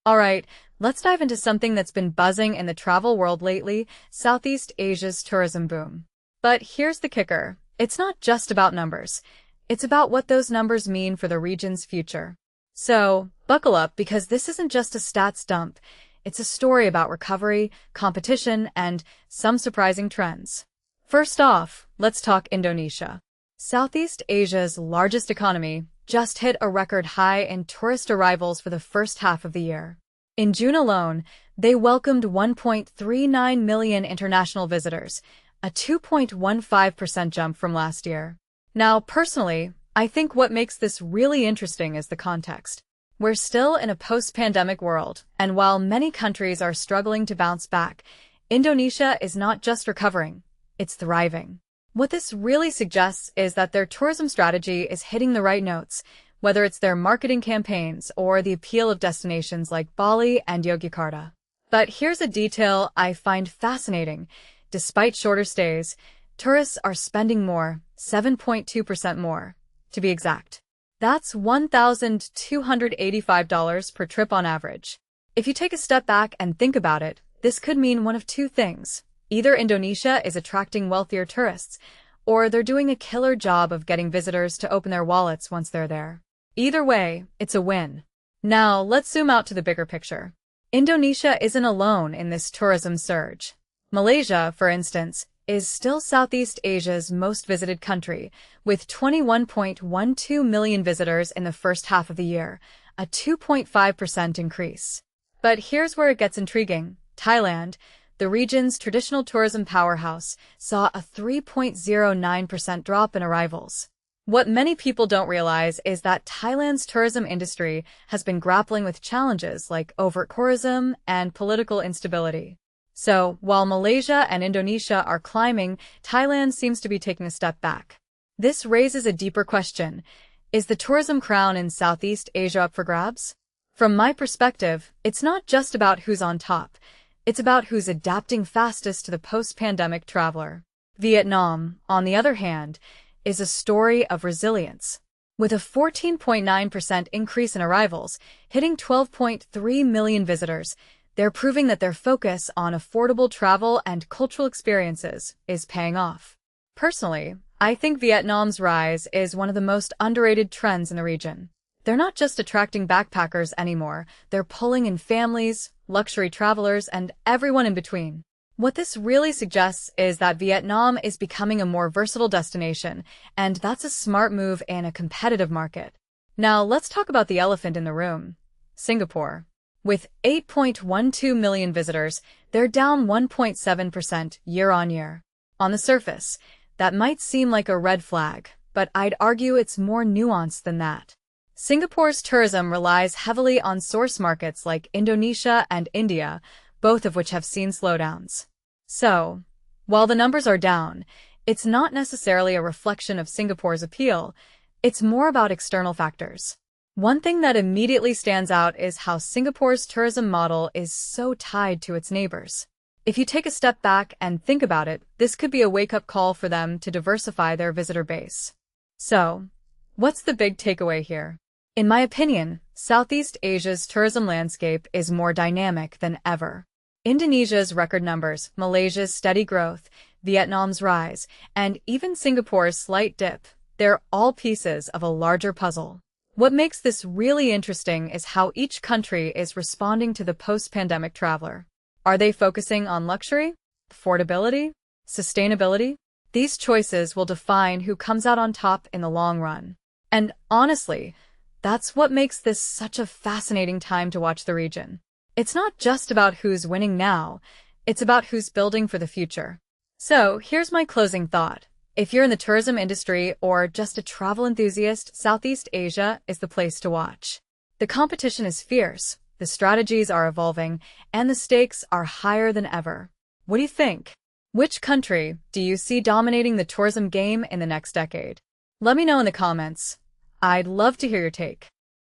Alright, let's dive into something that's been buzzing in the travel world lately, Southeast Asia's tourism boom. But here's the kicker. It's not just about numbers. It's about what those numbers mean for the region's future. So, buckle up because this isn't just a stats dump. It's a story about recovery, competition, and some surprising trends. First off, let's talk Indonesia. Southeast Asia's largest economy just hit a record high in tourist arrivals for the first half of the year. In June alone, they welcomed 1.39 million international visitors, a 2.15% jump from last year. Now, personally, I think what makes this really interesting is the context. We're still in a post-pandemic world, and while many countries are struggling to bounce back, Indonesia is not just recovering, it's thriving. What this really suggests is that their tourism strategy is hitting the right notes, whether it's their marketing campaigns or the appeal of destinations like Bali and Yogyakarta. But here's a detail I find fascinating. Despite shorter stays, tourists are spending more, 7.2% more, to be exact. That's $1,285 per trip on average. If you take a step back and think about it, this could mean one of two things. Either Indonesia is attracting wealthier tourists, or they're doing a killer job of getting visitors to open their wallets once they're there. Either way, it's a win. Now, let's zoom out to the bigger picture. Indonesia isn't alone in this tourism surge. Malaysia, for instance, is still Southeast Asia's most visited country, with 21.12 million visitors in the first half of the year, a 2.5% increase. But here's where it gets intriguing. Thailand, the region's traditional tourism powerhouse, saw a 3.09% drop in arrivals. What many people don't realize is that Thailand's tourism industry has been grappling with challenges like over-tourism and political instability. So, while Malaysia and Indonesia are climbing, Thailand seems to be taking a step back. This raises a deeper question. Is the tourism crown in Southeast Asia up for grabs? From my perspective, it's not just about who's on top. It's about who's adapting fastest to the post-pandemic traveler. Vietnam, on the other hand, is a story of resilience. With a 14.9% increase in arrivals, hitting 12.3 million visitors, they're proving that their focus on affordable travel and cultural experiences is paying off. Personally, I think Vietnam's rise is one of the most underrated trends in the region. They're not just attracting backpackers anymore, they're pulling in families, luxury travelers, and everyone in between. What this really suggests is that Vietnam is becoming a more versatile destination, and that's a smart move in a competitive market. Now, let's talk about the elephant in the room, Singapore. With 8.12 million visitors, they're down 1.7% year-on-year. On the surface, that might seem like a red flag, but I'd argue it's more nuanced than that. Singapore's tourism relies heavily on source markets like Indonesia and India, both of which have seen slowdowns. So, while the numbers are down, it's not necessarily a reflection of Singapore's appeal, it's more about external factors. One thing that immediately stands out is how Singapore's tourism model is so tied to its neighbors. If you take a step back and think about it, this could be a wake-up call for them to diversify their visitor base. So, what's the big takeaway here? In my opinion, Southeast Asia's tourism landscape is more dynamic than ever. Indonesia's record numbers, Malaysia's steady growth, Vietnam's rise, and even Singapore's slight dip, they're all pieces of a larger puzzle. What makes this really interesting is how each country is responding to the post-pandemic traveler. Are they focusing on luxury, affordability, sustainability? These choices will define who comes out on top in the long run. And honestly, that's what makes this such a fascinating time to watch the region. It's not just about who's winning now, it's about who's building for the future. So, here's my closing thought. If you're in the tourism industry or just a travel enthusiast, Southeast Asia is the place to watch. The competition is fierce, the strategies are evolving, and the stakes are higher than ever. What do you think? Which country do you see dominating the tourism game in the next decade? Let me know in the comments. I'd love to hear your take.